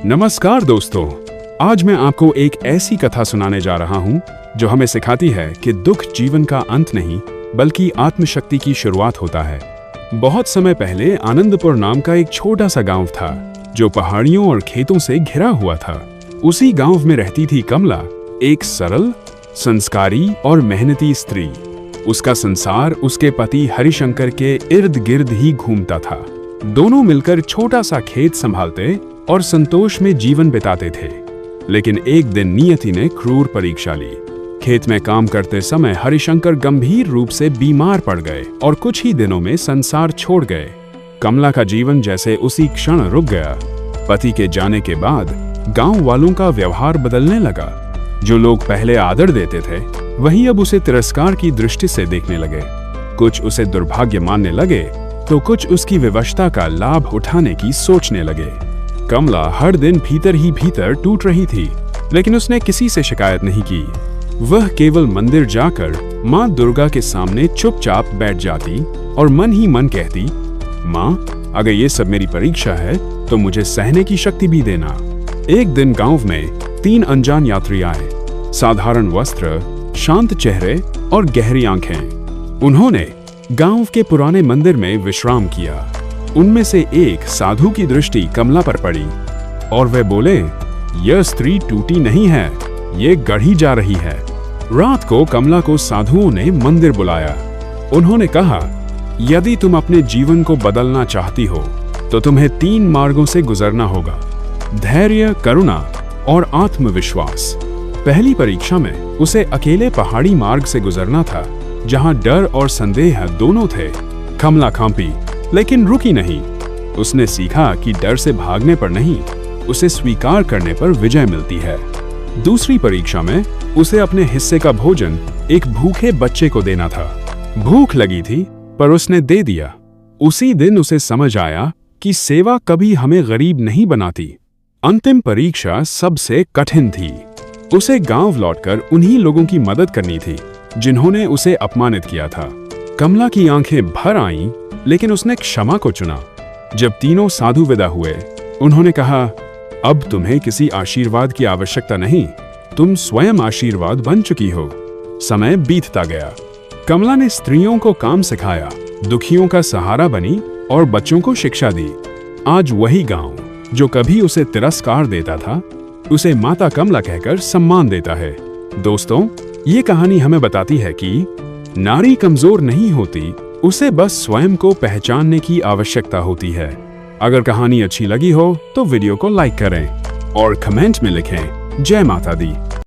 नमस्कार दोस्तों, आज मैं आपको एक ऐसी कथा सुनाने जा रहा हूं जो हमें सिखाती है कि दुख जीवन का अंत नहीं बल्कि आत्मशक्ति की शुरुआत होता है। बहुत समय पहले आनंदपुर नाम का एक छोटा सा गांव था जो पहाड़ियों और खेतों से घिरा हुआ था। उसी गांव में रहती थी कमला, एक सरल, संस्कारी और मेहनती स्त्री। उसका संसार उसके पति हरिशंकर के इर्द गिर्द ही घूमता था। दोनों मिलकर छोटा सा खेत संभालते और संतोष में जीवन बिताते थे। लेकिन एक दिन नियति ने क्रूर परीक्षा ली। खेत में काम करते समय हरिशंकर गंभीर रूप से बीमार पड़ गए और कुछ ही दिनों में संसार छोड़ गए। कमला का जीवन जैसे उसी क्षण रुक गया। पति के जाने के बाद गांव वालों का व्यवहार बदलने लगा। जो लोग पहले आदर देते थे वही अब उसे तिरस्कार की दृष्टि से देखने लगे। कुछ उसे दुर्भाग्य मानने लगे तो कुछ उसकी विवशता का लाभ उठाने की सोचने लगे। कमला हर दिन भीतर ही भीतर टूट रही थी, लेकिन उसने किसी से शिकायत नहीं की। वह केवल मंदिर जाकर माँ दुर्गा के सामने चुपचाप बैठ जाती और मन ही मन कहती, माँ, अगर ये सब मेरी परीक्षा है तो मुझे सहने की शक्ति भी देना। एक दिन गांव में 3 अनजान यात्री आए। साधारण वस्त्र, शांत चेहरे और गहरी आंखें। उन्होंने गांव के पुराने मंदिर में विश्राम किया। उनमें से एक साधु की दृष्टि कमला पर पड़ी और वे बोले, यह स्त्री टूटी नहीं है, ये गढ़ी जा रही है। रात को कमला को साधुओं ने मंदिर बुलाया। उन्होंने कहा, यदि तुम अपने जीवन को बदलना चाहती हो तो तुम्हें 3 मार्गों से गुजरना होगा: धैर्य, करुणा और आत्मविश्वास। पहली परीक्षा में उसे अकेले पहाड़ी मार्ग से गुजरना था, जहां डर और संदेह दोनों थे। कमला कांपी, लेकिन रुकी नहीं। उसने सीखा कि डर से भागने पर नहीं, उसे स्वीकार करने पर विजय मिलती है। दूसरी परीक्षा में उसे अपने हिस्से का भोजन एक भूखे बच्चे को देना था। भूख लगी थी पर उसने दे दिया। उसी दिन उसे समझ आया कि सेवा कभी हमें गरीब नहीं बनाती। अंतिम परीक्षा सबसे कठिन थी। उसे गांव लौटकर उन्हीं लोगों की मदद करनी थी जिन्होंने उसे अपमानित किया था। कमला की आंखें भर आईं, लेकिन उसने क्षमा को चुना। जब तीनों साधु विदा हुए, उन्होंने कहा, अब तुम्हें किसी आशीर्वाद की आवश्यकता नहीं, तुम स्वयं आशीर्वाद बन चुकी हो। समय बीतता गया। कमला ने स्त्रियों को काम सिखाया, दुखियों का सहारा बनी और बच्चों को शिक्षा दी। आज वही गांव जो कभी उसे तिरस्कार देता था, उसे माता कमला कहकर सम्मान देता है। दोस्तों, ये कहानी हमें बताती है कि नारी कमजोर नहीं होती, उसे बस स्वयं को पहचानने की आवश्यकता होती है। अगर कहानी अच्छी लगी हो तो वीडियो को लाइक करें और कमेंट में लिखें, जय माता दी।